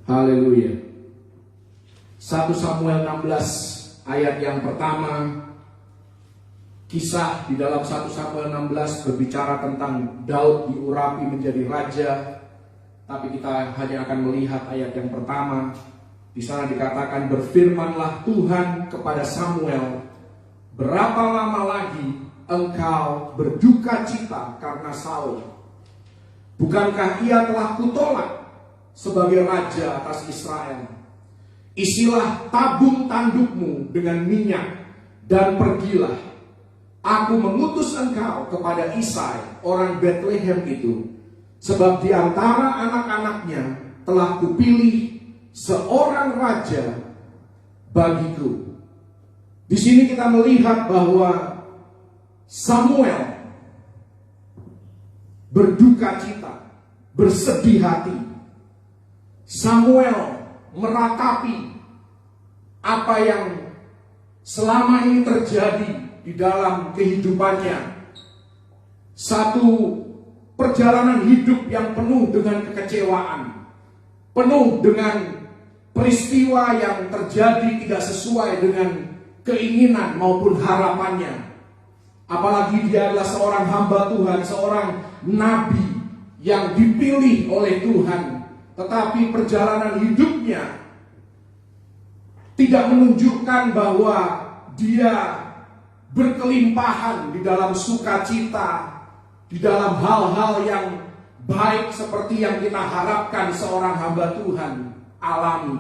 Haleluya. 1 Samuel 16 ayat yang pertama. Kisah di dalam 1 Samuel 16 berbicara tentang Daud diurapi menjadi raja. Tapi kita hanya akan melihat ayat yang pertama. Di sana dikatakan, berfirmanlah Tuhan kepada Samuel, berapa lama lagi engkau berduka cita karena Saul? Bukankah ia telah kutolak sebagai raja atas Israel? Isilah tabung tandukmu dengan minyak dan pergilah. Aku mengutus engkau kepada Isai orang Bethlehem itu, sebab di antara anak-anaknya telah kupilih seorang raja bagiku. Di sini kita melihat bahwa Samuel berduka cita, bersedih hati. Samuel meratapi apa yang selama ini terjadi di dalam kehidupannya. Satu perjalanan hidup yang penuh dengan kekecewaan, penuh dengan peristiwa yang terjadi tidak sesuai dengan keinginan maupun harapannya. Apalagi dia adalah seorang hamba Tuhan, seorang nabi yang dipilih oleh Tuhan. Tetapi perjalanan hidupnya tidak menunjukkan bahwa dia berkelimpahan di dalam sukacita, di dalam hal-hal yang baik seperti yang kita harapkan seorang hamba Tuhan alami.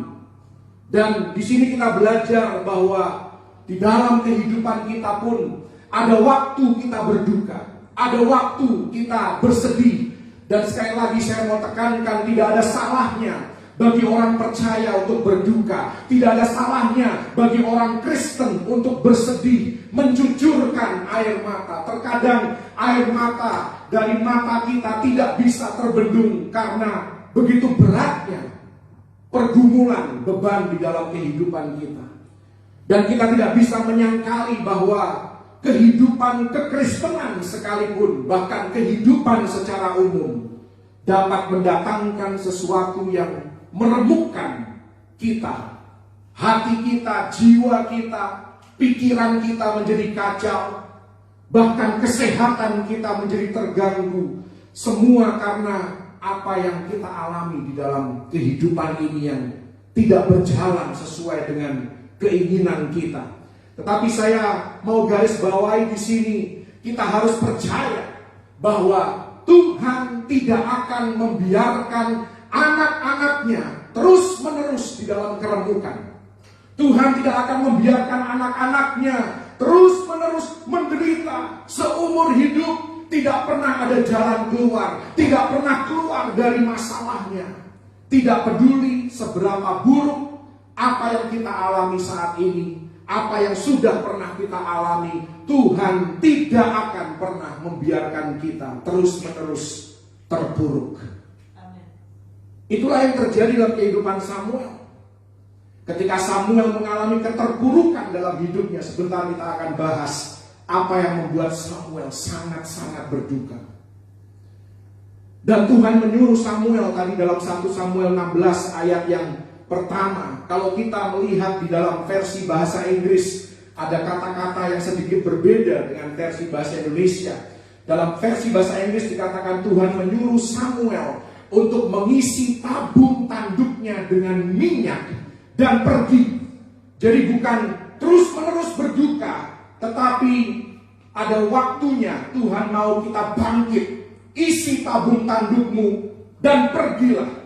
Dan di sini kita belajar bahwa di dalam kehidupan kita pun ada waktu kita berduka, ada waktu kita bersedih. Dan sekali lagi saya mau tekankan, tidak ada salahnya bagi orang percaya untuk berduka. Tidak ada salahnya bagi orang Kristen untuk bersedih, mencucurkan air mata. Terkadang air mata dari mata kita tidak bisa terbendung karena begitu beratnya pergumulan, beban di dalam kehidupan kita. Dan kita tidak bisa menyangkali bahwa kehidupan kekristenan sekalipun, bahkan kehidupan secara umum, dapat mendatangkan sesuatu yang meremukkan kita. Hati kita, jiwa kita, pikiran kita menjadi kacau. Bahkan kesehatan kita menjadi terganggu. Semua karena apa yang kita alami di dalam kehidupan ini yang tidak berjalan sesuai dengan keinginan kita. Tetapi saya mau garis bawahi di sini, kita harus percaya bahwa Tuhan tidak akan membiarkan anak-anaknya terus-menerus di dalam keremukan. Tuhan tidak akan membiarkan anak-anaknya terus-menerus menderita seumur hidup, tidak pernah ada jalan keluar, tidak pernah keluar dari masalahnya. Tidak peduli seberapa buruk apa yang kita alami saat ini, apa yang sudah pernah kita alami, Tuhan tidak akan pernah membiarkan kita terus-menerus terpuruk. Amen. Itulah yang terjadi dalam kehidupan Samuel. Ketika Samuel mengalami keterpurukan dalam hidupnya, sebentar kita akan bahas apa yang membuat Samuel sangat-sangat berduka. Dan Tuhan menyuruh Samuel tadi dalam 1 Samuel 16 ayat yang pertama. Kalau kita melihat di dalam versi bahasa Inggris, ada kata-kata yang sedikit berbeda dengan versi bahasa Indonesia. Dalam versi bahasa Inggris dikatakan Tuhan menyuruh Samuel untuk mengisi tabung tanduknya dengan minyak dan pergi. Jadi bukan terus-menerus berduka, tetapi ada waktunya Tuhan mau kita bangkit. Isi tabung tandukmu dan pergilah.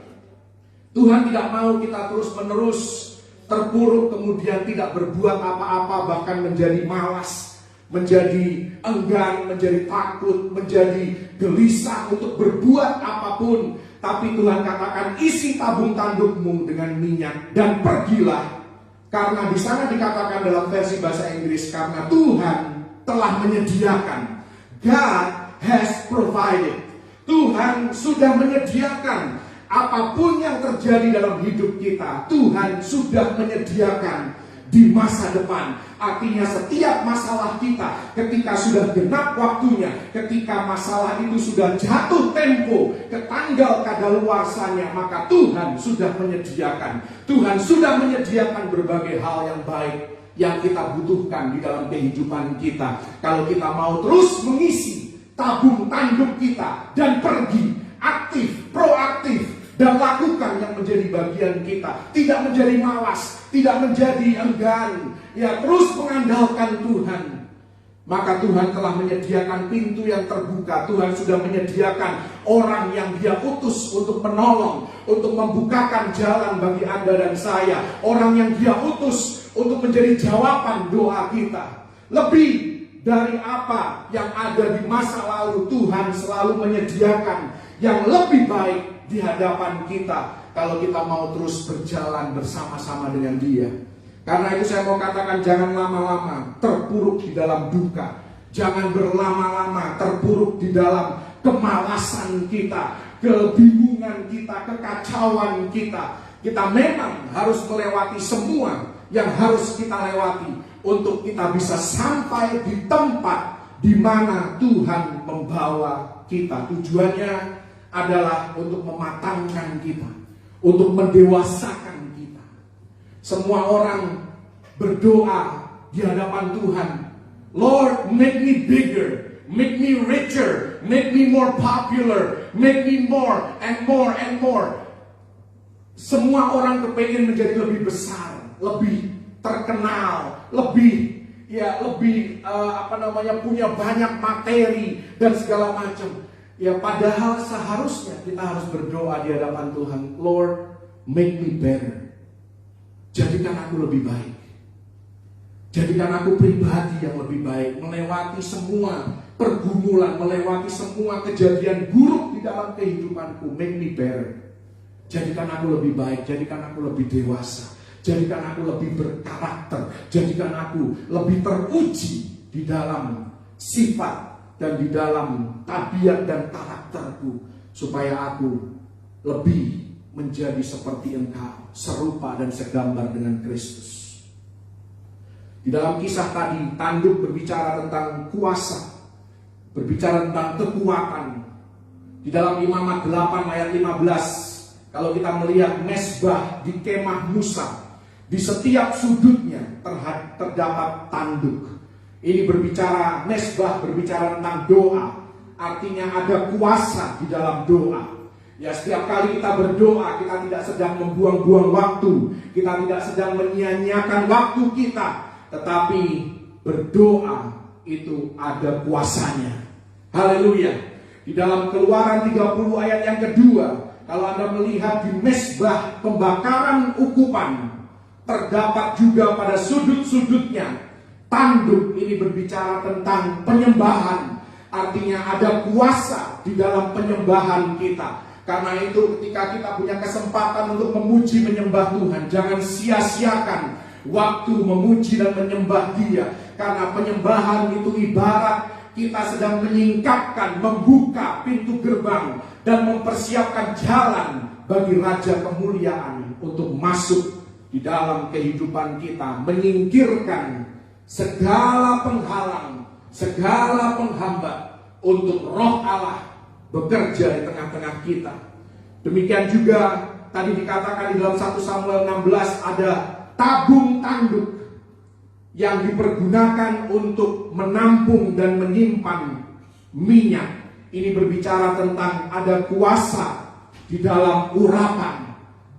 Tuhan tidak mau kita terus-menerus terpuruk, kemudian tidak berbuat apa-apa, bahkan menjadi malas, menjadi enggan, menjadi takut, menjadi gelisah untuk berbuat apapun. Tapi Tuhan katakan, isi tabung tandukmu dengan minyak dan pergilah. Karena di sana dikatakan dalam versi bahasa Inggris, karena Tuhan telah menyediakan. God has provided. Tuhan sudah menyediakan. Apapun yang terjadi dalam hidup kita, Tuhan sudah menyediakan. di masa depan. Artinya setiap masalah kita ketika sudah genap waktunya, ketika masalah itu sudah jatuh tempo ke tanggal kadaluarsanya, maka Tuhan sudah menyediakan. Tuhan sudah menyediakan berbagai hal yang baik yang kita butuhkan di dalam kehidupan kita. Kalau kita mau terus mengisi tabung tanduk kita dan pergi aktif, proaktif, dan lakukan yang menjadi bagian kita. Tidak menjadi malas, tidak menjadi enggan, ya terus mengandalkan Tuhan. Maka Tuhan telah menyediakan pintu yang terbuka. Tuhan sudah menyediakan orang yang Dia utus untuk menolong, untuk membukakan jalan bagi Anda dan saya. Orang yang Dia utus untuk menjadi jawaban doa kita. Lebih dari apa yang ada di masa lalu, Tuhan selalu menyediakan yang lebih baik di hadapan kita kalau kita mau terus berjalan bersama-sama dengan Dia. Karena itu saya mau katakan, jangan lama-lama terpuruk di dalam duka. Jangan berlama-lama terpuruk di dalam kemalasan kita, kebingungan kita, kekacauan kita. Kita memang harus melewati semua yang harus kita lewati untuk kita bisa sampai di tempat di mana Tuhan membawa kita. Tujuannya adalah untuk mematangkan kita, untuk mendewasakan kita. Semua orang berdoa di hadapan Tuhan, Lord, make me bigger, make me richer, make me more popular, make me more and more and more. Semua orang kepingin menjadi lebih besar, lebih terkenal, lebih punya banyak materi dan segala macam. Ya, padahal seharusnya kita harus berdoa di hadapan Tuhan, Lord, make me better. Jadikan aku lebih baik. Jadikan aku pribadi yang lebih baik, melewati semua pergumulan, melewati semua kejadian buruk di dalam kehidupanku. Make me better. Jadikan aku lebih baik, jadikan aku lebih dewasa, jadikan aku lebih berkarakter, jadikan aku lebih teruji di dalam sifat dan di dalam tabiat dan karakterku, supaya aku lebih menjadi seperti Engkau, serupa dan segambar dengan Kristus. Di dalam kisah tadi, tanduk berbicara tentang kuasa, berbicara tentang kekuatan. Di dalam Imamat 8 ayat 15, kalau kita melihat mesbah di kemah Musa, di setiap sudutnya terdapat tanduk. Ini berbicara, mesbah berbicara tentang doa. Artinya ada kuasa di dalam doa. Ya, setiap kali kita berdoa, kita tidak sedang membuang-buang waktu, kita tidak sedang menyia-nyiakan waktu kita, tetapi berdoa itu ada kuasanya. Haleluya. Di dalam Keluaran 30 ayat yang kedua, kalau Anda melihat di mesbah pembakaran ukupan, terdapat juga pada sudut-sudutnya tanduk. Ini berbicara tentang penyembahan. Artinya ada kuasa di dalam penyembahan kita. Karena itu ketika kita punya kesempatan untuk memuji menyembah Tuhan, jangan sia-siakan waktu memuji dan menyembah Dia. Karena penyembahan itu ibarat kita sedang menyingkapkan, membuka pintu gerbang dan mempersiapkan jalan bagi Raja Kemuliaan untuk masuk di dalam kehidupan kita, menyingkirkan segala penghalang, segala penghambat untuk Roh Allah bekerja di tengah-tengah kita. Demikian juga tadi dikatakan di dalam 1 Samuel 16 ada tabung tanduk yang dipergunakan untuk menampung dan menyimpan minyak. Ini berbicara tentang ada kuasa di dalam urapan.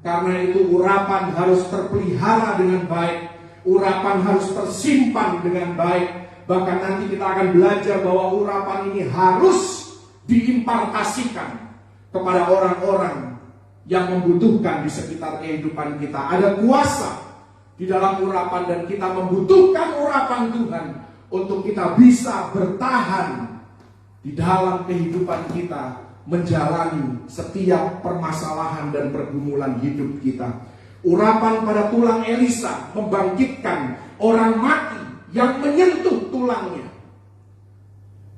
Karena itu urapan harus terpelihara dengan baik, urapan harus tersimpan dengan baik. Bahkan nanti kita akan belajar bahwa urapan ini harus diimpartasikan kepada orang-orang yang membutuhkan di sekitar kehidupan kita. Ada kuasa di dalam urapan dan kita membutuhkan urapan Tuhan untuk kita bisa bertahan di dalam kehidupan kita, menjalani setiap permasalahan dan pergumulan hidup kita. Urapan pada tulang Elisa membangkitkan orang mati yang menyentuh tulangnya.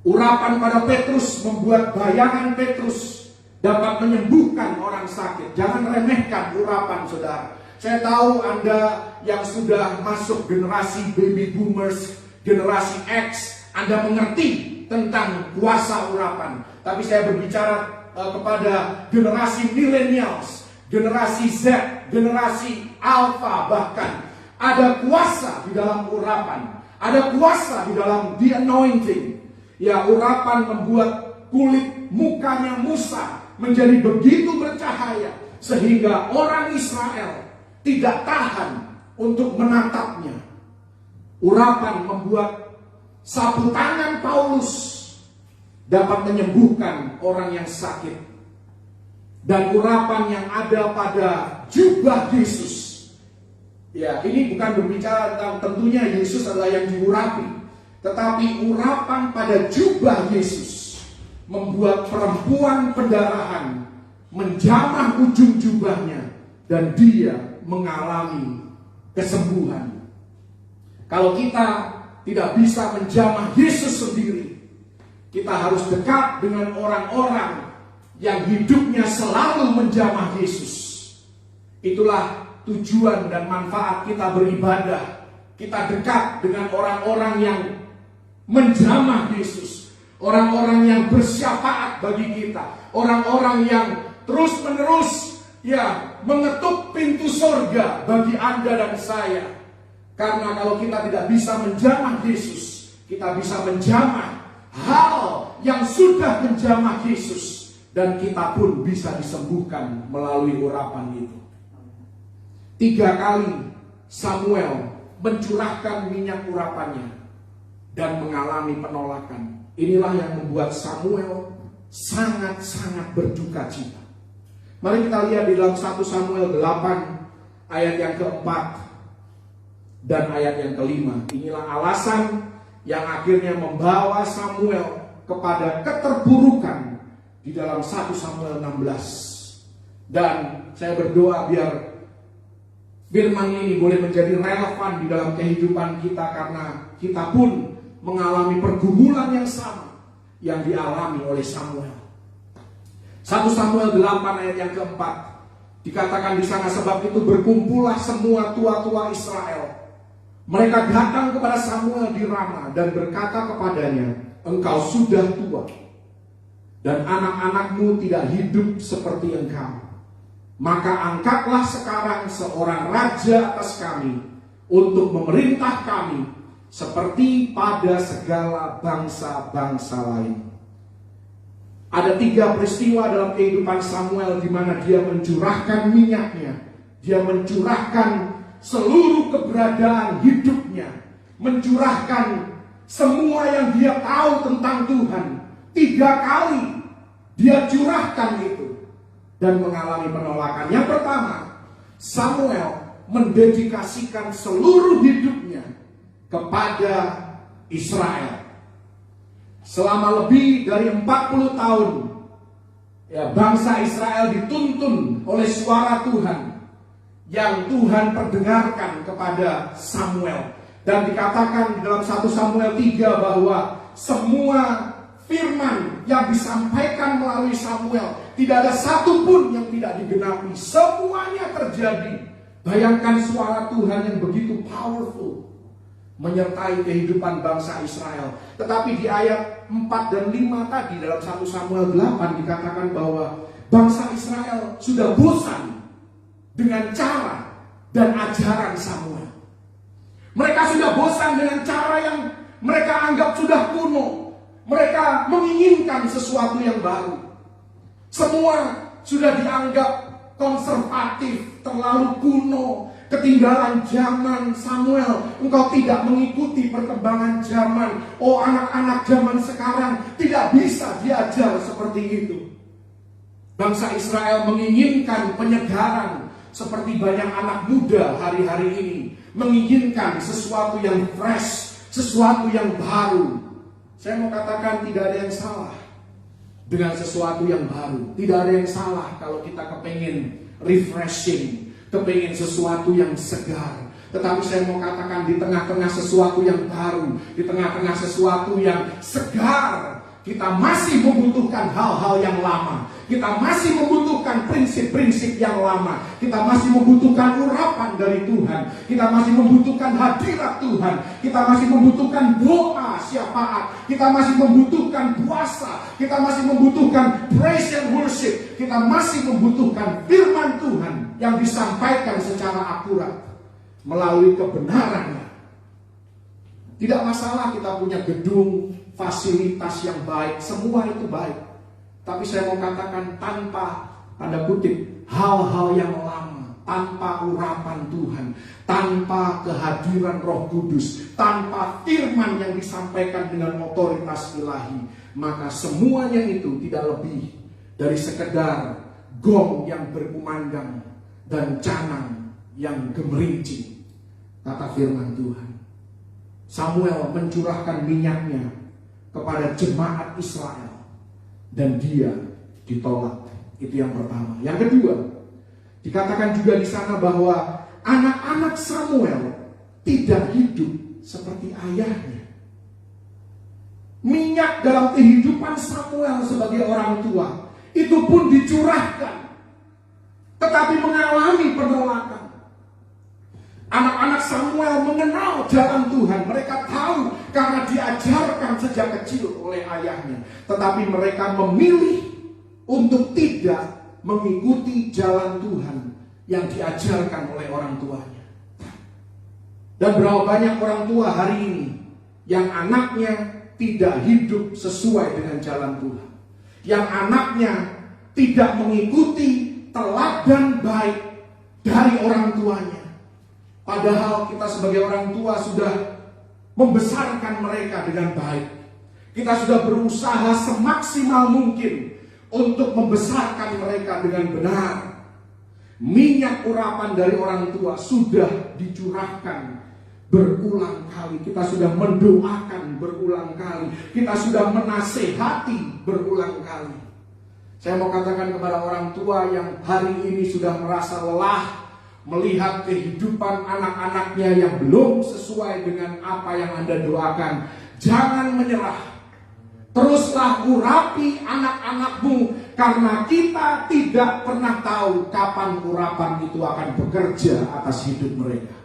Urapan pada Petrus membuat bayangan Petrus dapat menyembuhkan orang sakit. Jangan remehkan urapan, saudara. Saya tahu Anda yang sudah masuk generasi baby boomers, generasi X, Anda mengerti tentang kuasa urapan. Tapi saya berbicara kepada generasi millennials, generasi Z, generasi Alpha bahkan. Ada kuasa di dalam urapan. Ada kuasa di dalam the anointing. Ya, urapan membuat kulit mukanya Musa menjadi begitu bercahaya sehingga orang Israel tidak tahan untuk menatapnya. Urapan membuat sapu tangan Paulus dapat menyembuhkan orang yang sakit. Dan urapan yang ada pada jubah Yesus. Ya, ini bukan berbicara tentang tentunya Yesus adalah yang diurapi, tetapi urapan pada jubah Yesus membuat perempuan pendarahan menjamah ujung jubahnya dan dia mengalami kesembuhan. Kalau kita tidak bisa menjamah Yesus sendiri, kita harus dekat dengan orang-orang yang hidupnya selalu menjamah Yesus. Itulah tujuan dan manfaat kita beribadah. Kita dekat dengan orang-orang yang menjamah Yesus, orang-orang yang bersyafaat bagi kita, orang-orang yang terus-menerus mengetuk pintu surga bagi Anda dan saya. Karena kalau kita tidak bisa menjamah Yesus, kita bisa menjamah hal yang sudah menjamah Yesus, dan kita pun bisa disembuhkan melalui urapan itu. 3 kali Samuel mencurahkan minyak urapannya dan mengalami penolakan. Inilah yang membuat Samuel sangat-sangat berduka cita. Mari kita lihat di dalam 1 Samuel 8 ayat yang keempat dan ayat yang kelima. Inilah alasan yang akhirnya membawa Samuel kepada keterpurukan di dalam 1 Samuel 16. Dan saya berdoa biar firman ini boleh menjadi relevan di dalam kehidupan kita, karena kita pun mengalami pergumulan yang sama yang dialami oleh Samuel. 1 Samuel 8 ayat yang keempat dikatakan di sana, sebab itu berkumpullah semua tua-tua Israel. Mereka datang kepada Samuel di Rama dan berkata kepadanya, engkau sudah tua dan anak-anakmu tidak hidup seperti engkau. Maka angkatlah sekarang seorang raja atas kami untuk memerintah kami seperti pada segala bangsa-bangsa lain. Ada 3 peristiwa dalam kehidupan Samuel di mana dia mencurahkan minyaknya, dia mencurahkan seluruh keberadaan hidupnya, mencurahkan semua yang dia tahu tentang Tuhan. 3 kali dia curahkan itu dan mengalami penolakan. Yang pertama, Samuel mendedikasikan seluruh hidupnya kepada Israel. Selama lebih dari 40 tahun, bangsa Israel dituntun oleh suara Tuhan yang Tuhan perdengarkan kepada Samuel. Dan dikatakan di dalam 1 Samuel 3 bahwa semua firman yang disampaikan melalui Samuel, tidak ada satu pun yang tidak digenapi. Semuanya terjadi. Bayangkan suara Tuhan yang begitu powerful menyertai kehidupan bangsa Israel. Tetapi di ayat 4 dan 5 tadi dalam 1 Samuel 8 dikatakan bahwa bangsa Israel sudah bosan dengan cara dan ajaran Samuel. Mereka sudah bosan dengan cara yang mereka anggap sudah kuno. Mereka menginginkan sesuatu yang baru. Semua sudah dianggap konservatif, terlalu kuno, ketinggalan zaman. Samuel, engkau tidak mengikuti perkembangan zaman. Oh, anak-anak zaman sekarang tidak bisa diajar seperti itu. Bangsa Israel menginginkan penyegaran, seperti banyak anak muda hari-hari ini menginginkan sesuatu yang fresh, sesuatu yang baru. Saya mau katakan tidak ada yang salah dengan sesuatu yang baru. Tidak ada yang salah kalau kita kepengen refreshing, kepengen sesuatu yang segar. Tetapi saya mau katakan di tengah-tengah sesuatu yang baru, di tengah-tengah sesuatu yang segar, kita masih membutuhkan hal-hal yang lama. Kita masih membutuhkan prinsip-prinsip yang lama. Kita masih membutuhkan urapan dari Tuhan. Kita masih membutuhkan hadirat Tuhan. Kita masih membutuhkan doa syafaat. Kita masih membutuhkan puasa. Kita masih membutuhkan praise and worship. Kita masih membutuhkan firman Tuhan yang disampaikan secara akurat melalui kebenarannya. Tidak masalah kita punya gedung, fasilitas yang baik, semua itu baik. Tapi saya mau katakan tanpa, tanda kutip, hal-hal yang lama, tanpa urapan Tuhan, tanpa kehadiran Roh Kudus, tanpa firman yang disampaikan dengan otoritas ilahi, maka semuanya itu tidak lebih dari sekedar gong yang berkumandang dan canang yang gemerincing, kata firman Tuhan. Samuel mencurahkan minyaknya kepada jemaat Israel dan dia ditolak. Itu yang pertama. Yang kedua, dikatakan juga di sana bahwa anak-anak Samuel tidak hidup seperti ayahnya. Minyak dalam kehidupan Samuel sebagai orang tua itu pun dicurahkan, tetapi mengalami penolakan. Anak-anak Samuel mengenal jalan Tuhan. Mereka tahu karena diajarkan sejak kecil oleh ayahnya. Tetapi mereka memilih untuk tidak mengikuti jalan Tuhan yang diajarkan oleh orang tuanya. Dan berapa banyak orang tua hari ini yang anaknya tidak hidup sesuai dengan jalan Tuhan. Yang anaknya tidak mengikuti teladan baik dari orang tuanya. Padahal kita sebagai orang tua sudah membesarkan mereka dengan baik. Kita sudah berusaha semaksimal mungkin untuk membesarkan mereka dengan benar. Minyak urapan dari orang tua sudah dicurahkan berulang kali. Kita sudah mendoakan berulang kali. Kita sudah menasehati berulang kali. Saya mau katakan kepada orang tua yang hari ini sudah merasa lelah melihat kehidupan anak-anaknya yang belum sesuai dengan apa yang Anda doakan, jangan menyerah. Teruslah urapi anak-anakmu, karena kita tidak pernah tahu kapan urapan itu akan bekerja atas hidup mereka.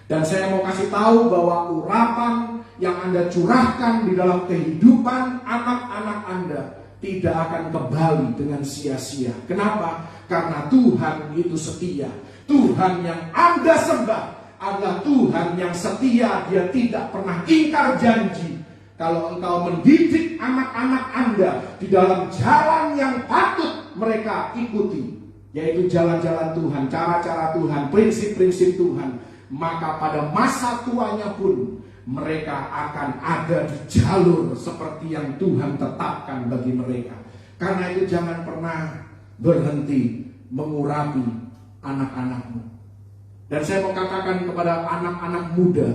Dan saya mau kasih tahu bahwa urapan yang Anda curahkan di dalam kehidupan anak-anak Anda tidak akan kembali dengan sia-sia. Kenapa? Karena Tuhan itu setia. Tuhan yang Anda sembah adalah Tuhan yang setia. Dia tidak pernah ingkar janji. Kalau engkau mendidik anak-anak Anda di dalam jalan yang patut mereka ikuti, yaitu jalan-jalan Tuhan, cara-cara Tuhan, prinsip-prinsip Tuhan, maka pada masa tuanya pun mereka akan ada di jalur seperti yang Tuhan tetapkan bagi mereka. Karena itu jangan pernah berhenti mengurapi anak-anakmu. Dan saya mau katakan kepada anak-anak muda,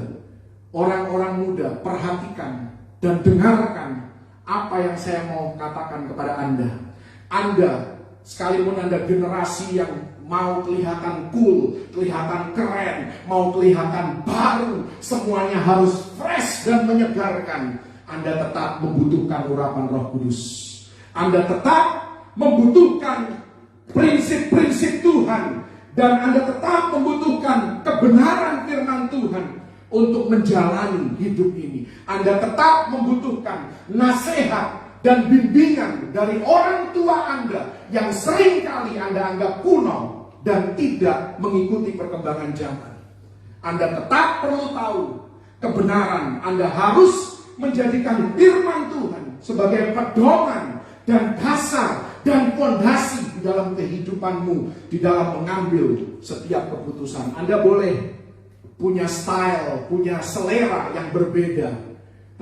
orang-orang muda, perhatikan dan dengarkan apa yang saya mau katakan kepada Anda. Anda, sekalipun Anda generasi yang mau kelihatan cool, kelihatan keren, mau kelihatan baru, semuanya harus fresh dan menyegarkan, Anda tetap membutuhkan urapan Roh Kudus. Anda tetap membutuhkan prinsip-prinsip Tuhan. Dan Anda tetap membutuhkan kebenaran firman Tuhan untuk menjalani hidup ini. Anda tetap membutuhkan nasihat dan bimbingan dari orang tua Anda yang seringkali Anda anggap kuno dan tidak mengikuti perkembangan zaman. Anda tetap perlu tahu kebenaran. Anda harus menjadikan firman Tuhan sebagai pedoman dan dasar dan fondasi di dalam kehidupanmu, di dalam mengambil setiap keputusan. Anda boleh punya style, punya selera yang berbeda,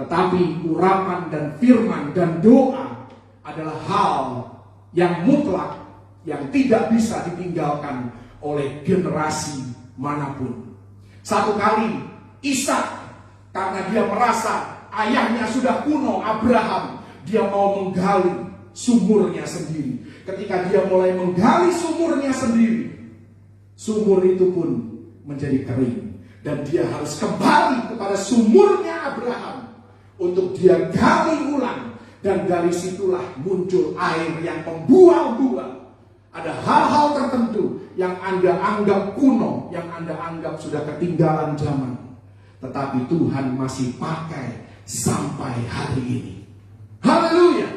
tetapi urapan dan firman dan doa adalah hal yang mutlak, yang tidak bisa ditinggalkan oleh generasi manapun. Satu kali Ishak, karena dia merasa ayahnya sudah kuno, Abraham, dia mau menggali sumurnya sendiri. Ketika dia mulai menggali sumurnya sendiri, sumur itu pun menjadi kering. Dan dia harus kembali kepada sumurnya Abraham untuk dia gali ulang. dan dari situlah muncul air yang membual-bual. Ada hal-hal tertentu yang Anda anggap kuno, yang Anda anggap sudah ketinggalan zaman, tetapi Tuhan masih pakai sampai hari ini. Haleluya.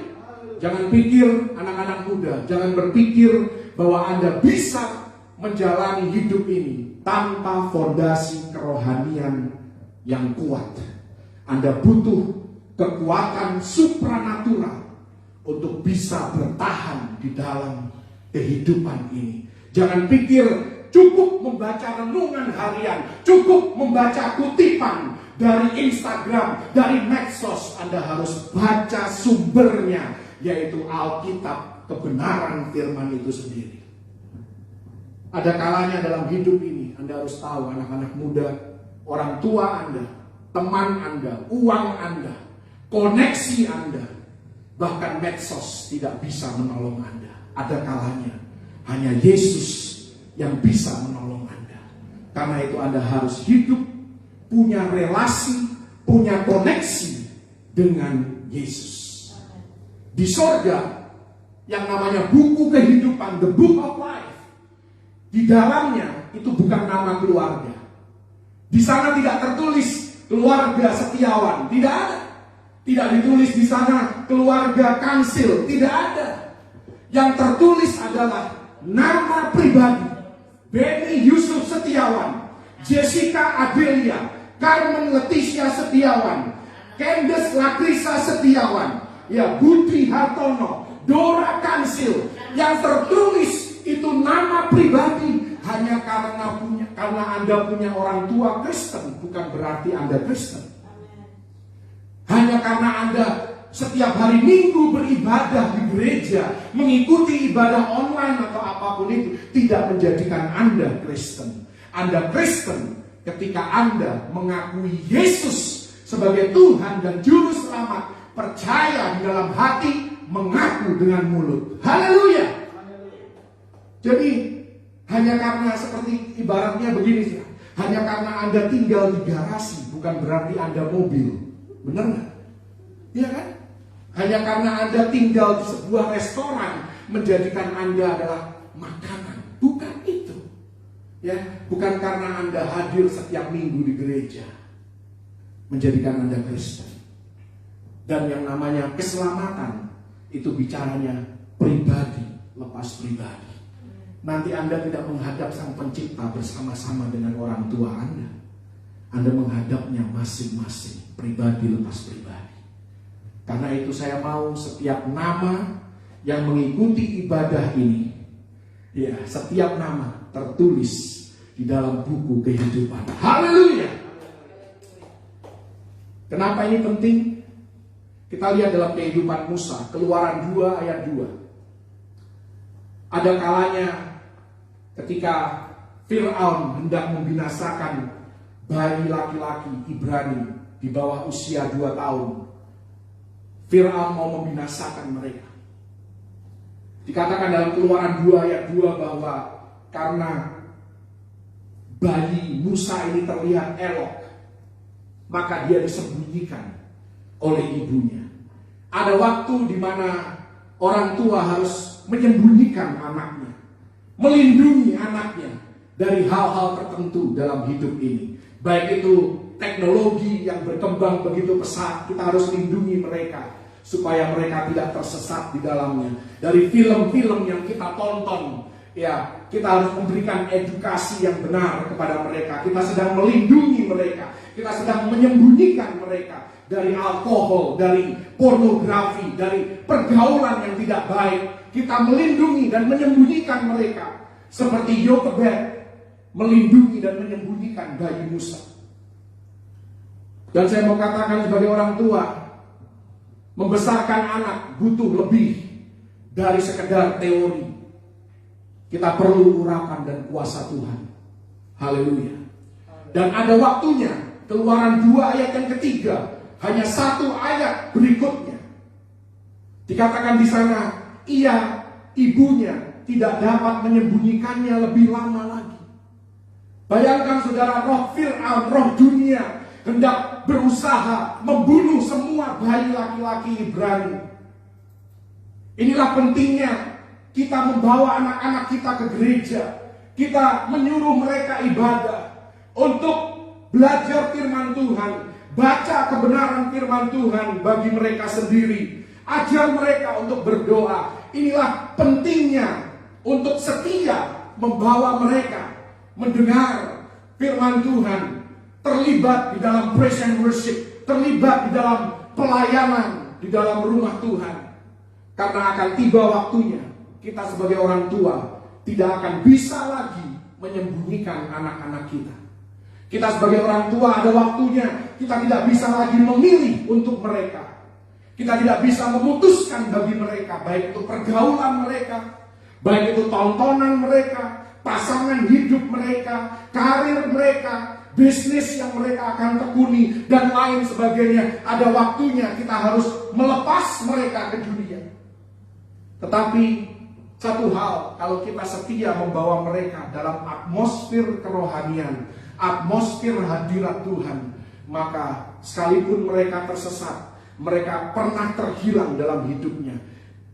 Jangan pikir anak-anak muda, jangan berpikir bahwa Anda bisa menjalani hidup ini tanpa fondasi kerohanian yang kuat. Anda butuh kekuatan supranatural untuk bisa bertahan di dalam kehidupan ini. Jangan pikir cukup membaca renungan harian, cukup membaca kutipan dari Instagram, dari medsos. Anda harus baca sumbernya, yaitu Alkitab, kebenaran firman itu sendiri. Ada kalanya dalam hidup ini Anda harus tahu, anak-anak muda, orang tua Anda, teman Anda, uang Anda, koneksi Anda, bahkan medsos tidak bisa menolong Anda. Ada kalanya hanya Yesus yang bisa menolong Anda. Karena itu Anda harus hidup, punya relasi, punya koneksi dengan Yesus. Di sorga yang namanya buku kehidupan, the book of life, di dalamnya itu bukan nama keluarga. Di sana tidak tertulis keluarga Setiawan, tidak ada. Tidak ditulis di sana keluarga Kansil, tidak ada. Yang tertulis adalah nama pribadi. Benny Yusuf Setiawan, Jessica Adelia, Carmen Leticia Setiawan, Candace Lakrisa Setiawan, ya, Budi Hartono, Dora Kansil. Yang tertulis itu nama pribadi hanya karena Anda punya orang tua Kristen, bukan berarti Anda Kristen. Hanya karena Anda setiap hari Minggu beribadah di gereja, mengikuti ibadah online atau apapun itu, tidak menjadikan Anda Kristen. Anda Kristen ketika Anda mengakui Yesus sebagai Tuhan dan Juru Selamat, percaya di dalam hati, mengaku dengan mulut. Haleluya. Jadi hanya karena seperti ibaratnya begini sih, hanya karena Anda tinggal di garasi bukan berarti Anda mobil. Benar nggak? Iya kan? Hanya karena Anda tinggal di sebuah restoran menjadikan Anda adalah makanan. Bukan itu. Ya, bukan karena Anda hadir setiap minggu di gereja menjadikan Anda Kristen. Dan yang namanya keselamatan itu bicaranya pribadi lepas pribadi. Nanti Anda tidak menghadap Sang Pencipta bersama-sama dengan orang tua Anda. Anda menghadapnya masing-masing, pribadi lepas pribadi. Karena itu saya mau setiap nama yang mengikuti ibadah ini, ya, setiap nama tertulis di dalam buku kehidupan. Haleluya. Kenapa ini penting? Kita lihat dalam kehidupan Musa, Keluaran 2 ayat 2. Ada kalanya ketika Fir'aun hendak membinasakan bayi laki-laki Ibrani di bawah usia 2 tahun. Fir'aun mau membinasakan mereka. Dikatakan dalam Keluaran 2 ayat 2 bahwa karena bayi Musa ini terlihat elok, maka dia disembunyikan oleh ibunya. Ada waktu di mana orang tua harus menyembunyikan anaknya, melindungi anaknya dari hal-hal tertentu dalam hidup ini. Baik itu teknologi yang berkembang begitu pesat, kita harus lindungi mereka supaya mereka tidak tersesat di dalamnya. Dari film-film yang kita tonton, ya, kita harus memberikan edukasi yang benar kepada mereka. Kita sedang melindungi mereka, kita sedang menyembunyikan mereka dari alkohol, dari pornografi, dari pergaulan yang tidak baik. Kita melindungi dan menyembunyikan mereka seperti Yokebed melindungi dan menyembunyikan bayi Musa. Dan saya mau katakan sebagai orang tua, membesarkan anak butuh lebih dari sekedar teori. Kita perlu urapan dan kuasa Tuhan. Haleluya. Dan ada waktunya. Keluaran 2 ayat yang ketiga, hanya 1 ayat berikutnya dikatakan di sana, ibunya tidak dapat menyembunyikannya lebih lama lagi. Bayangkan saudara, roh Fir'aun, roh dunia hendak berusaha membunuh semua bayi laki-laki Ibrani. Inilah pentingnya kita membawa anak-anak kita ke gereja. Kita menyuruh mereka ibadah untuk belajar firman Tuhan, baca kebenaran firman Tuhan bagi mereka sendiri. Ajar mereka untuk berdoa. Inilah pentingnya untuk setia membawa mereka mendengar firman Tuhan, terlibat di dalam praise and worship, terlibat di dalam pelayanan di dalam rumah Tuhan. Karena akan tiba waktunya kita sebagai orang tua tidak akan bisa lagi menyembunyikan anak-anak kita. Kita sebagai orang tua ada waktunya kita tidak bisa lagi memilih untuk mereka. Kita tidak bisa memutuskan bagi mereka, baik itu pergaulan mereka, baik itu tontonan mereka, pasangan hidup mereka, karir mereka, bisnis yang mereka akan tekuni, dan lain sebagainya. Ada waktunya kita harus melepas mereka ke dunia. Tetapi satu hal, kalau kita setia membawa mereka dalam atmosfer kerohanian, atmosfer hadirat Tuhan, maka sekalipun mereka tersesat, mereka pernah terhilang dalam hidupnya,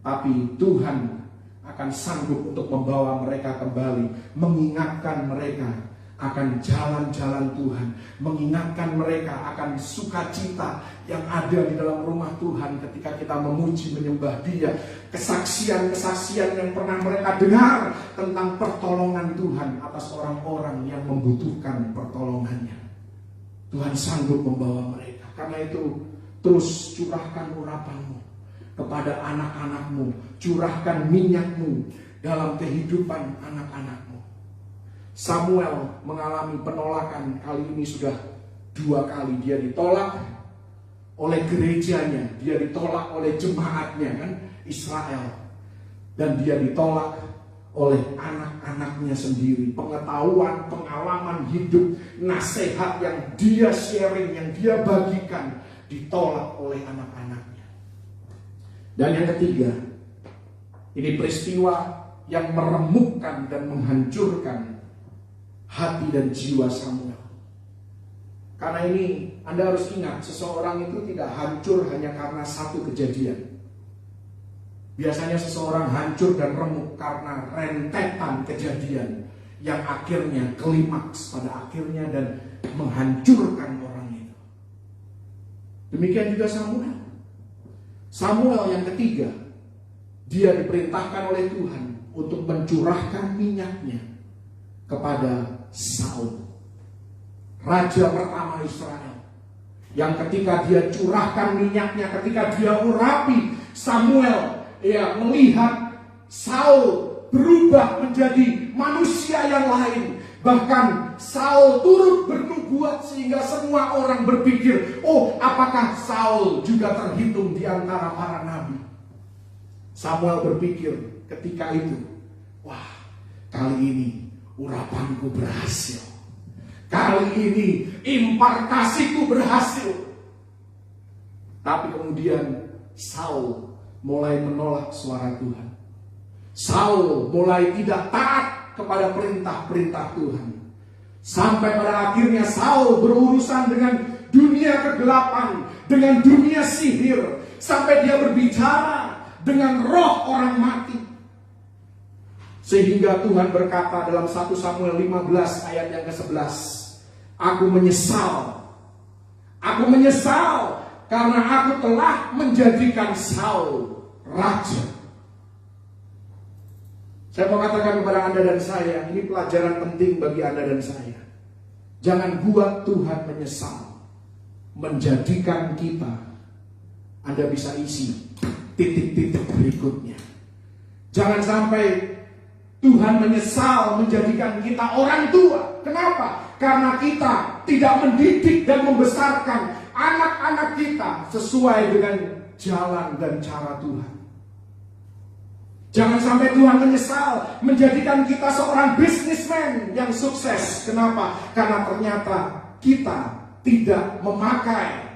tapi Tuhan akan sanggup untuk membawa mereka kembali, mengingatkan mereka akan jalan-jalan Tuhan, mengingatkan mereka akan sukacita yang ada di dalam rumah Tuhan ketika kita memuji menyembah Dia, kesaksian-kesaksian yang pernah mereka dengar tentang pertolongan Tuhan atas orang-orang yang membutuhkan pertolongannya. Tuhan sanggup membawa mereka. Karena itu terus curahkan urapanmu kepada anak-anakmu, curahkan minyakmu dalam kehidupan anak-anakmu. Samuel mengalami penolakan, kali ini sudah 2 kali. Dia ditolak oleh gerejanya, dia ditolak oleh jemaatnya kan, Israel, dan dia ditolak oleh anak-anaknya sendiri. Pengetahuan, pengalaman hidup, nasihat yang dia sharing, yang dia bagikan, ditolak oleh anak-anaknya. Dan yang ketiga, ini peristiwa yang meremukkan dan menghancurkan hati dan jiwa Samuel. Karena ini Anda harus ingat, seseorang itu tidak hancur hanya karena satu kejadian. Biasanya seseorang hancur dan remuk karena rentetan kejadian yang akhirnya klimaks pada akhirnya dan menghancurkan orang itu. Demikian juga Samuel. Samuel yang ketiga, dia diperintahkan oleh Tuhan untuk mencurahkan minyaknya kepada Saul, raja pertama Israel, yang ketika dia curahkan minyaknya, ketika dia urapi Samuel, melihat Saul berubah menjadi manusia yang lain. Bahkan Saul turut bernubuat sehingga semua orang berpikir, oh, apakah Saul juga terhitung di antara para nabi? Samuel berpikir ketika itu, wah, kali ini urapanku berhasil. Kali ini impartasiku berhasil. Tapi kemudian Saul mulai menolak suara Tuhan. Saul mulai tidak taat kepada perintah-perintah Tuhan. Sampai pada akhirnya Saul berurusan dengan dunia kegelapan, dengan dunia sihir, sampai dia berbicara dengan roh orang mati. Sehingga Tuhan berkata dalam 1 Samuel 15 ayat yang ke-11, Aku menyesal karena aku telah menjadikan Saul raja. Saya mau katakan kepada Anda dan saya, ini pelajaran penting bagi Anda dan saya. Jangan buat Tuhan menyesal menjadikan kita. Anda bisa isi titik-titik berikutnya. Jangan sampai Tuhan menyesal menjadikan kita orang tua. Kenapa? Karena kita tidak mendidik dan membesarkan anak-anak kita sesuai dengan jalan dan cara Tuhan. Jangan sampai Tuhan menyesal menjadikan kita seorang businessman yang sukses. Kenapa? Karena ternyata kita tidak memakai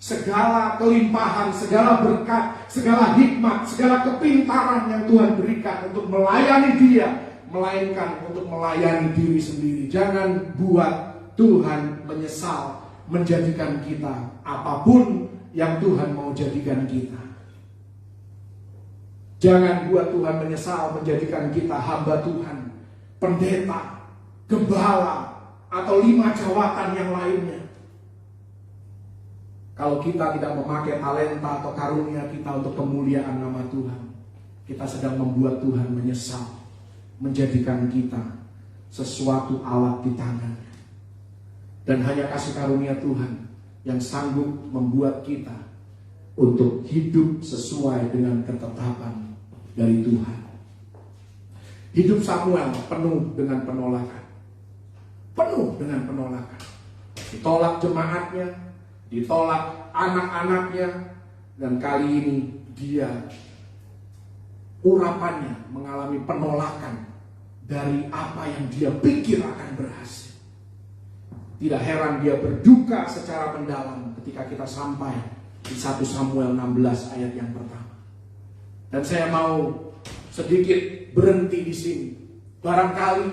segala kelimpahan, segala berkat, segala hikmat, segala kepintaran yang Tuhan berikan untuk melayani Dia, melainkan untuk melayani diri sendiri. Jangan buat Tuhan menyesal menjadikan kita apapun yang Tuhan mau jadikan kita. Jangan buat Tuhan menyesal menjadikan kita hamba Tuhan, pendeta, gembala, atau 5 jawatan yang lainnya. Kalau kita tidak memakai talenta atau karunia kita untuk kemuliaan nama Tuhan, kita sedang membuat Tuhan menyesal menjadikan kita sesuatu alat di tangannya. Dan hanya kasih karunia Tuhan yang sanggup membuat kita untuk hidup sesuai dengan ketetapan dari Tuhan. Hidup Samuel penuh dengan penolakan. Penuh dengan penolakan. Ditolak jemaatnya, ditolak anak-anaknya, dan kali ini dia urapannya mengalami penolakan dari apa yang dia pikir akan berhasil. Tidak heran dia berduka secara mendalam ketika kita sampai di 1 Samuel 16 ayat yang pertama. Dan saya mau sedikit berhenti di sini. Barangkali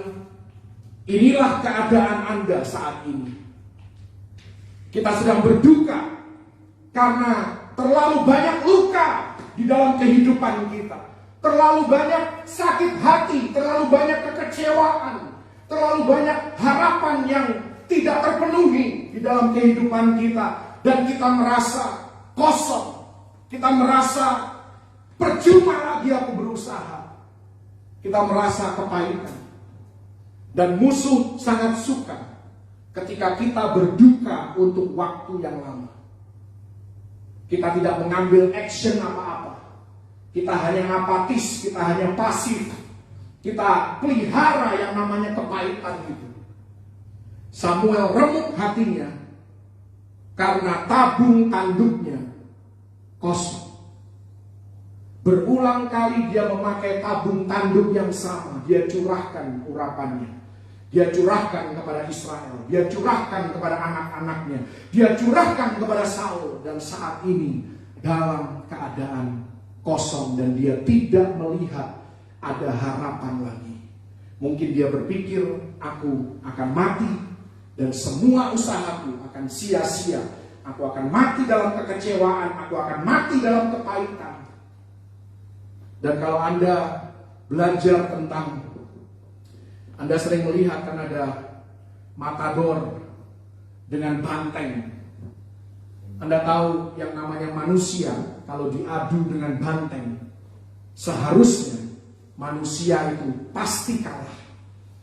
inilah keadaan Anda saat ini. Kita sedang berduka karena terlalu banyak luka di dalam kehidupan kita. Terlalu banyak sakit hati, terlalu banyak kekecewaan, terlalu banyak harapan yang tidak terpenuhi di dalam kehidupan kita. Dan kita merasa kosong. Kita merasa percuma lagi aku berusaha. Kita merasa kepahitan. Dan musuh sangat suka ketika kita berduka untuk waktu yang lama. Kita tidak mengambil action apa-apa. Kita hanya apatis, kita hanya pasif. Kita pelihara yang namanya kepahitan itu. Samuel remuk hatinya karena tabung tanduknya kosong. Berulang kali dia memakai tabung tanduk yang sama. Dia curahkan urapannya. Dia curahkan kepada Israel. Dia curahkan kepada anak-anaknya. Dia curahkan kepada Saul. Dan saat ini dalam keadaan kosong. Dan dia tidak melihat ada harapan lagi. Mungkin dia berpikir, aku akan mati. Dan semua usahaku akan sia-sia. Aku akan mati dalam kekecewaan. Aku akan mati dalam kepahitan. Dan kalau Anda belajar tentang, Anda sering melihat kan ada matador dengan banteng. Anda tahu yang namanya manusia, kalau diadu dengan banteng, seharusnya manusia itu pasti kalah.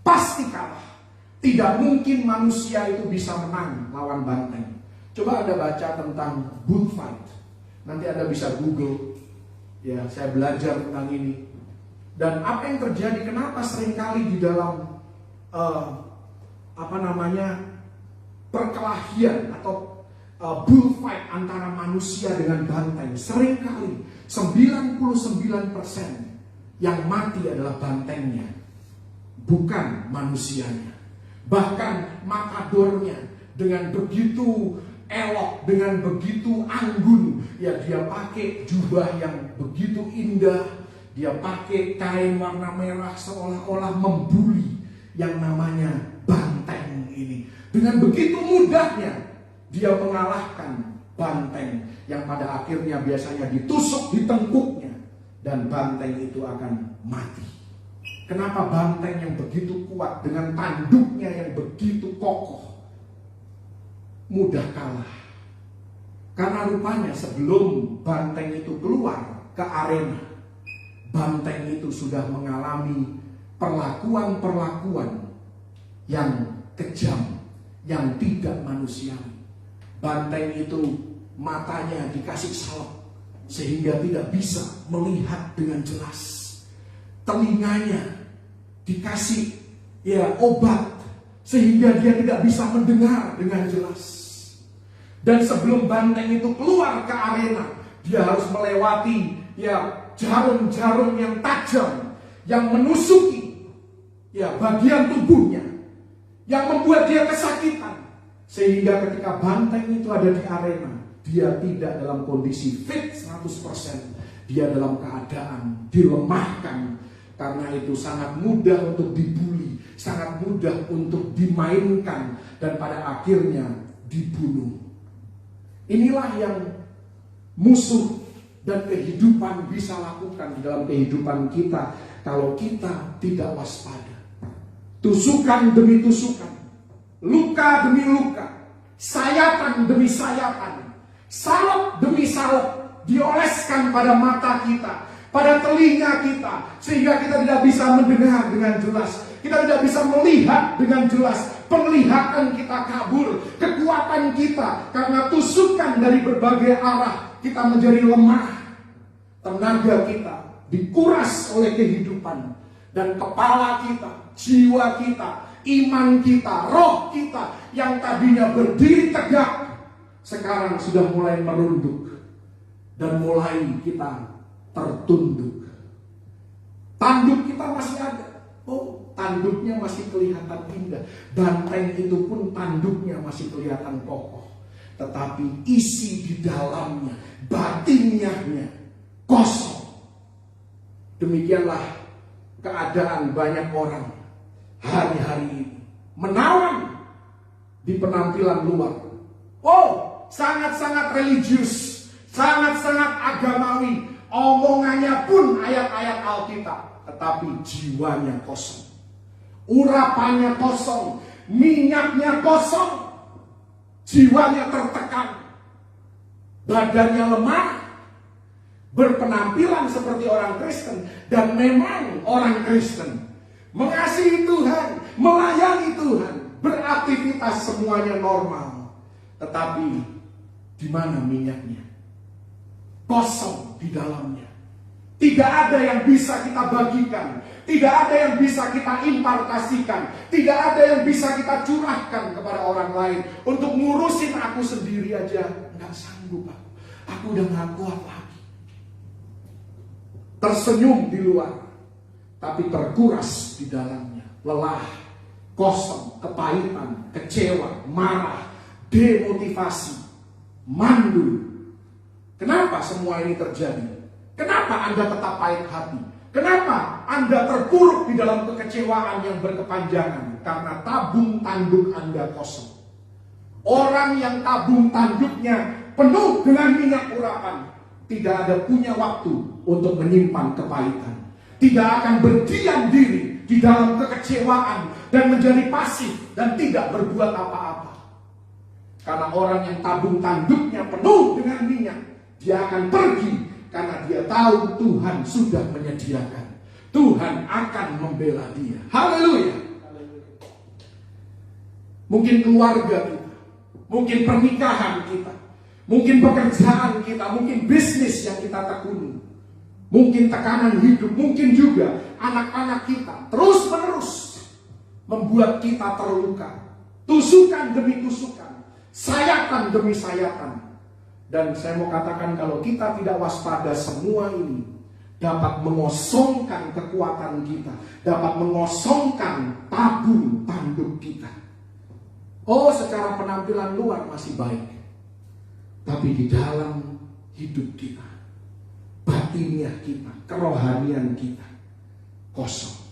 Pasti kalah. Tidak mungkin manusia itu bisa menang lawan banteng. Coba Anda baca tentang bullfight. Nanti Anda bisa Google. Ya, saya belajar tentang ini. Dan apa yang terjadi? Kenapa seringkali di dalam perkelahian atau bullfight antara manusia dengan banteng, seringkali 99% yang mati adalah bantengnya, bukan manusianya. Bahkan matadornya dengan begitu elok, dengan begitu anggun, ya dia pakai jubah yang begitu indah, dia pakai kain warna merah seolah-olah membuli yang namanya banteng ini. Dengan begitu mudahnya dia mengalahkan banteng yang pada akhirnya biasanya ditusuk di tengkuknya dan banteng itu akan mati. Kenapa banteng yang begitu kuat dengan tanduknya yang begitu kokoh mudah kalah? Karena rupanya sebelum banteng itu keluar ke arena, banteng itu sudah mengalami perlakuan-perlakuan yang kejam, yang tidak manusiawi. Banteng itu matanya dikasih salep sehingga tidak bisa melihat dengan jelas. Telinganya dikasih obat sehingga dia tidak bisa mendengar dengan jelas. Dan sebelum banteng itu keluar ke arena, dia harus melewati jarum-jarum yang tajam yang menusuki bagian tubuhnya, yang membuat dia kesakitan. Sehingga ketika banteng itu ada di arena, dia tidak dalam kondisi fit 100%. Dia dalam keadaan dilemahkan. Karena itu sangat mudah untuk dibuli, sangat mudah untuk dimainkan, dan pada akhirnya dibunuh. Inilah yang musuh dan kehidupan bisa lakukan di dalam kehidupan kita kalau kita tidak waspada. Tusukan demi tusukan, luka demi luka, sayatan demi sayatan, salep demi salep dioleskan pada mata kita, pada telinga kita, sehingga kita tidak bisa mendengar dengan jelas, kita tidak bisa melihat dengan jelas, penglihatan kita kabur, kekuatan kita karena tusukan dari berbagai arah, kita menjadi lemah, tenaga kita dikuras oleh kehidupan, dan kepala kita, jiwa kita, iman kita, roh kita yang tadinya berdiri tegak sekarang sudah mulai merunduk dan mulai kita tertunduk. Tanduk kita masih ada. Oh, tanduknya masih kelihatan indah. Banteng itu pun tanduknya masih kelihatan kokoh. Tetapi isi di dalamnya, batinnya kosong. Demikianlah keadaan banyak orang hari-hari ini. Menawan di penampilan luar. Oh, sangat-sangat religius, sangat-sangat agamawi. Omongannya pun ayat-ayat Alkitab, tetapi jiwanya kosong. Urapannya kosong, minyaknya kosong. Jiwanya tertekan. Badannya lemah. Berpenampilan seperti orang Kristen, dan memang orang Kristen mengasihi Tuhan, melayani Tuhan, beraktivitas semuanya normal. Tetapi di mana minyaknya? Kosong di dalamnya. Tidak ada yang bisa kita bagikan, tidak ada yang bisa kita impartasikan, tidak ada yang bisa kita curahkan kepada orang lain. Untuk ngurusin aku sendiri aja nggak sanggup aku udah nggak kuat lagi. Tersenyum di luar, tapi terkuras di dalamnya. Lelah, kosong, kepahitan, kecewa, marah, demotivasi, mandul. Kenapa semua ini terjadi? Kenapa Anda tetap pahit hati? Kenapa Anda terpuruk di dalam kekecewaan yang berkepanjangan? Karena tabung tanduk Anda kosong. Orang yang tabung tanduknya penuh dengan minyak urapan tidak ada punya waktu untuk menyimpan kepahitan. Tidak akan berdiam diri di dalam kekecewaan dan menjadi pasif dan tidak berbuat apa-apa. Karena orang yang tabung tanduknya penuh dengan minyak, dia akan pergi karena dia tahu Tuhan sudah menyediakan. Tuhan akan membela dia. Haleluya. Mungkin keluarga kita, mungkin pernikahan kita, mungkin pekerjaan kita, mungkin bisnis yang kita tekuni, mungkin tekanan hidup, mungkin juga anak-anak kita terus-menerus membuat kita terluka. Tusukan demi tusukan, sayatan demi sayatan. Dan saya mau katakan kalau kita tidak waspada, semua ini dapat mengosongkan kekuatan kita, dapat mengosongkan tabung tanduk kita. Oh, secara penampilan luar masih baik, tapi di dalam hidup kita, batinnya kita, kerohanian kita kosong.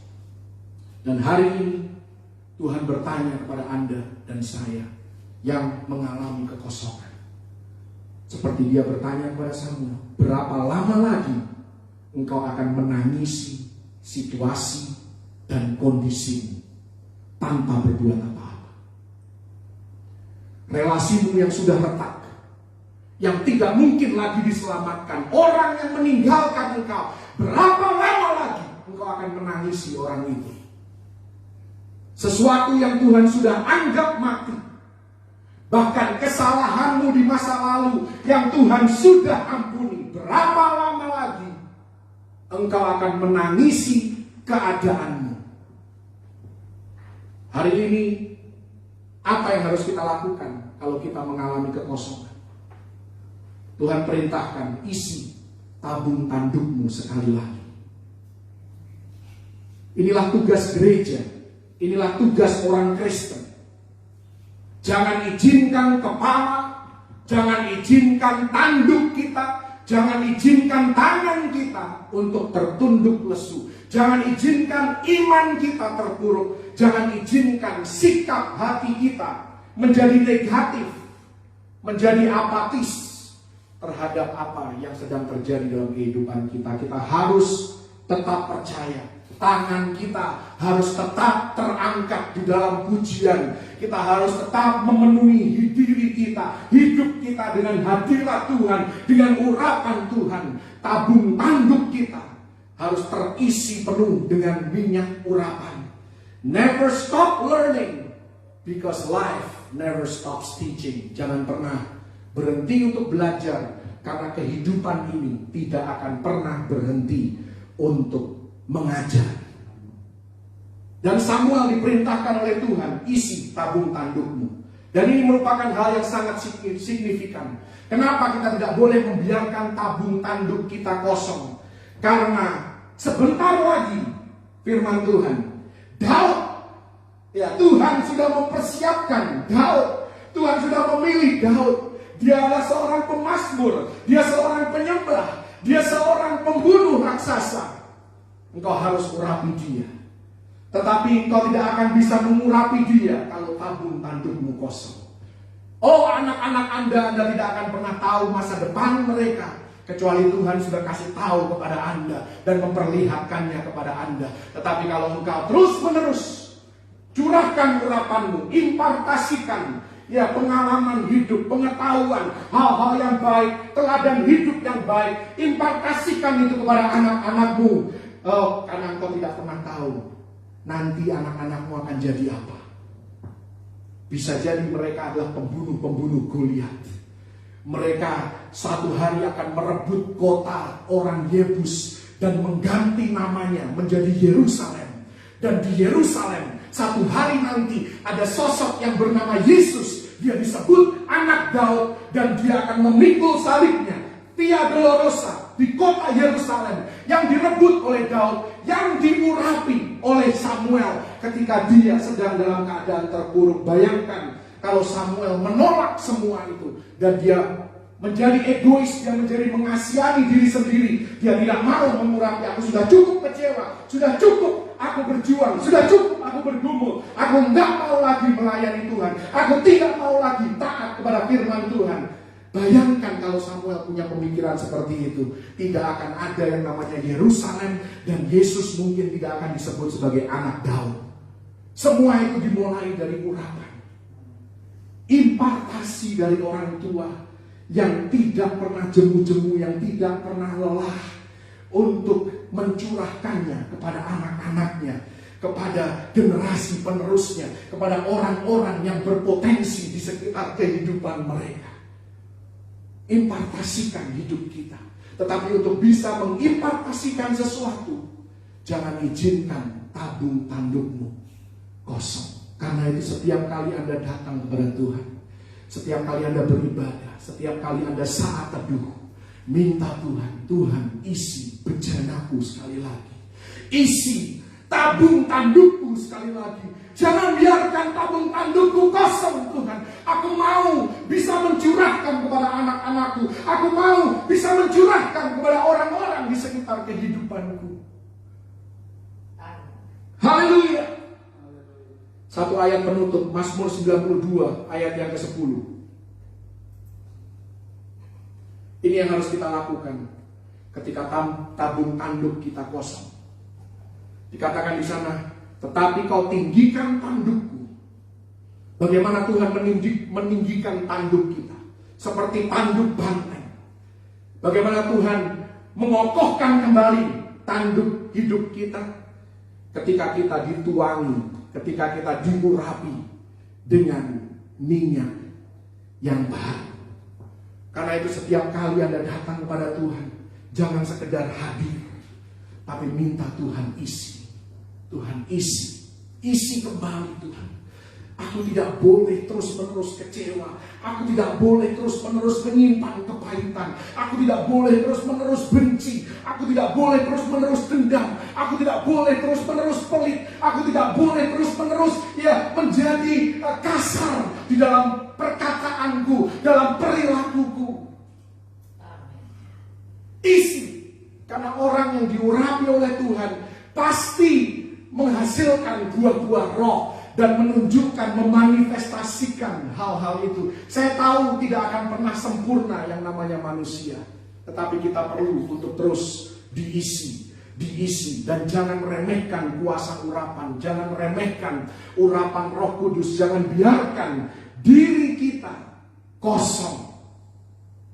Dan hari ini Tuhan bertanya kepada Anda dan saya yang mengalami kekosongan. Seperti dia bertanya kepada Samuel, berapa lama lagi engkau akan menangisi situasi dan kondisimu tanpa berbuat apa-apa? Relasimu yang sudah retak, yang tidak mungkin lagi diselamatkan, orang yang meninggalkan engkau, berapa lama lagi engkau akan menangisi orang itu? Sesuatu yang Tuhan sudah anggap mati, bahkan kesalahanmu di masa lalu yang Tuhan sudah ampuni, berapa lama lagi engkau akan menangisi keadaanmu? Hari ini apa yang harus kita lakukan kalau kita mengalami kekosongan? Tuhan perintahkan, isi tabung tandukmu sekali lagi. Inilah tugas gereja, inilah tugas orang Kristen. Jangan izinkan kepala, jangan izinkan tanduk kita, jangan izinkan tangan kita untuk tertunduk lesu. Jangan izinkan iman kita terpuruk. Jangan izinkan sikap hati kita menjadi negatif, menjadi apatis. terhadap apa yang sedang terjadi dalam kehidupan kita. Kita harus tetap percaya. Tangan kita harus tetap terangkat di dalam pujian. Kita harus tetap memenuhi diri kita, hidup kita dengan hadirat Tuhan, dengan urapan Tuhan. Tabung tanduk kita harus terisi penuh dengan minyak urapan. Never stop learning, because life never stops teaching. Jangan pernah berhenti untuk belajar, karena kehidupan ini tidak akan pernah berhenti untuk mengajar. Dan Samuel diperintahkan oleh Tuhan, isi tabung tandukmu. Dan ini merupakan hal yang sangat signifikan. Kenapa kita tidak boleh membiarkan tabung tanduk kita kosong? Karena sebentar lagi, firman Tuhan, Daud, ya Tuhan sudah mempersiapkan Daud. Tuhan sudah memilih Daud. Dia adalah seorang pemazmur, dia seorang penyembah, dia seorang pembunuh raksasa. Engkau harus urapi dia. Tetapi engkau tidak akan bisa mengurapi dia kalau tabung tandukmu kosong. Oh, anak-anak Anda tidak akan pernah tahu masa depan mereka, kecuali Tuhan sudah kasih tahu kepada Anda dan memperlihatkannya kepada Anda. Tetapi kalau engkau terus-menerus curahkan urapanmu, impartasikan ya pengalaman hidup, pengetahuan, hal-hal yang baik, teladan hidup yang baik, impartasikan itu kepada anak-anakmu. Oh, karena engkau tidak pernah tahu nanti anak-anakmu akan jadi apa. Bisa jadi mereka adalah pembunuh-pembunuh Goliat. Mereka suatu hari akan merebut kota orang Yebus dan mengganti namanya menjadi Yerusalem. Dan di Yerusalem satu hari nanti ada sosok yang bernama Yesus. Dia disebut anak Daud dan dia akan memikul salibnya, Via Dolorosa, di kota Yerusalem yang direbut oleh Daud, yang diurapi oleh Samuel ketika dia sedang dalam keadaan terpuruk. Bayangkan kalau Samuel menolak semua itu dan dia menjadi egois, dia menjadi mengasihani diri sendiri. Dia tidak mau mengurapi. Aku sudah cukup kecewa, sudah cukup aku berjuang, sudah cukup aku bergumul. Aku tidak mau lagi melayani Tuhan. Aku tidak mau lagi taat kepada firman Tuhan. Bayangkan kalau Samuel punya pemikiran seperti itu, tidak akan ada yang namanya Yerusalem, dan Yesus mungkin tidak akan disebut sebagai anak Daud. Semua itu dimulai dari urapan, impartasi dari orang tua yang tidak pernah jemu-jemu, yang tidak pernah lelah untuk mencurahkannya kepada anak-anaknya, kepada generasi penerusnya, kepada orang-orang yang berpotensi di sekitar kehidupan mereka. Impartasikan hidup kita. Tetapi untuk bisa mengimpartasikan sesuatu, jangan izinkan tabung tandukmu kosong. Karena itu setiap kali Anda datang kepada Tuhan, setiap kali Anda beribadah, setiap kali Anda saat teduh, minta Tuhan isi bejanaku sekali lagi, isi tabung tandukku sekali lagi. Jangan biarkan tabung tandukku kosong, Tuhan. Aku mau bisa mencurahkan kepada anak-anakku. Aku mau bisa mencurahkan kepada orang-orang di sekitar kehidupanku. Haleluya. Satu ayat penutup, Mazmur 92 ayat yang ke-10. Ini yang harus kita lakukan ketika tabung tanduk kita kosong. Dikatakan di sana, tetapi kau tinggikan tandukku. Bagaimana Tuhan meninggikan tanduk kita? Seperti tanduk banteng. Bagaimana Tuhan mengokohkan kembali tanduk hidup kita? Ketika kita dituangi, ketika kita diurapi dengan minyak yang baru. Karena itu setiap kali Anda datang kepada Tuhan, jangan sekedar hadir, tapi minta Tuhan isi. Tuhan isi kembali Tuhan. Aku tidak boleh terus-menerus kecewa. Aku tidak boleh terus-menerus menyimpan kepahitan. Aku tidak boleh terus-menerus benci. Aku tidak boleh terus-menerus dendam. Aku tidak boleh terus-menerus pelit. Aku tidak boleh terus-menerus menjadi kasar di dalam perkataanku, dalam perilakuku. Isi. Karena orang yang diurapi oleh Tuhan pasti menghasilkan buah-buah roh. dan menunjukkan, memanifestasikan hal-hal itu. Saya tahu tidak akan pernah sempurna yang namanya manusia, tetapi kita perlu untuk terus diisi, dan jangan remehkan kuasa urapan, jangan remehkan urapan Roh Kudus, jangan biarkan diri kita kosong.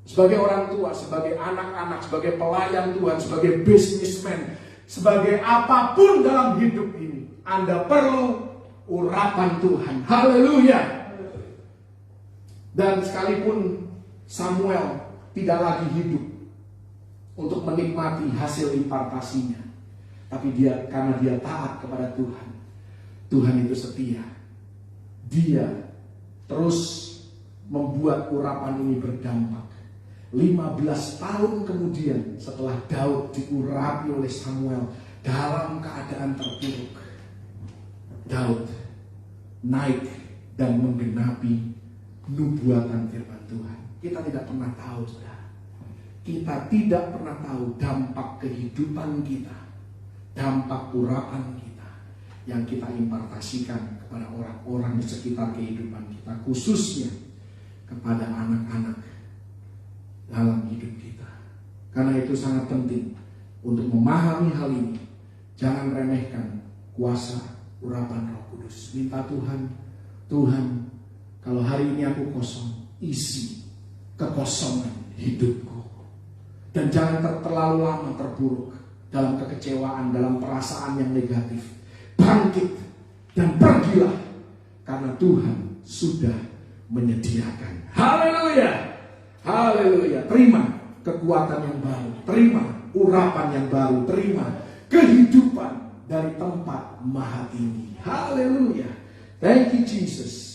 Sebagai orang tua, sebagai anak-anak, sebagai pelayan Tuhan, sebagai businessman, sebagai apapun dalam hidup ini, Anda perlu urapan Tuhan. Haleluya. Dan sekalipun Samuel tidak lagi hidup untuk menikmati hasil impartasinya, tapi karena dia taat kepada Tuhan, Tuhan itu setia. Dia terus membuat urapan ini berdampak. 15 tahun kemudian setelah Daud diurapi oleh Samuel dalam keadaan terpuruk, Daud naik dan menggenapi nubuatan firman Tuhan. Kita tidak pernah tahu, saudara. Kita tidak pernah tahu dampak kehidupan kita, dampak urapan kita yang kita impartasikan kepada orang-orang di sekitar kehidupan kita, khususnya kepada anak-anak dalam hidup kita. Karena itu sangat penting untuk memahami hal ini. Jangan remehkan kuasa urapan Roh Kudus. Minta Tuhan, kalau hari ini aku kosong, isi kekosongan hidupku. Dan jangan terlalu lama terpuruk dalam kekecewaan, dalam perasaan yang negatif. Bangkit dan pergilah, karena Tuhan sudah menyediakan. Haleluya. Haleluya. Terima kekuatan yang baru, terima urapan yang baru, terima kehidupan dari tempat maha tinggi. Haleluya. Thank you Jesus.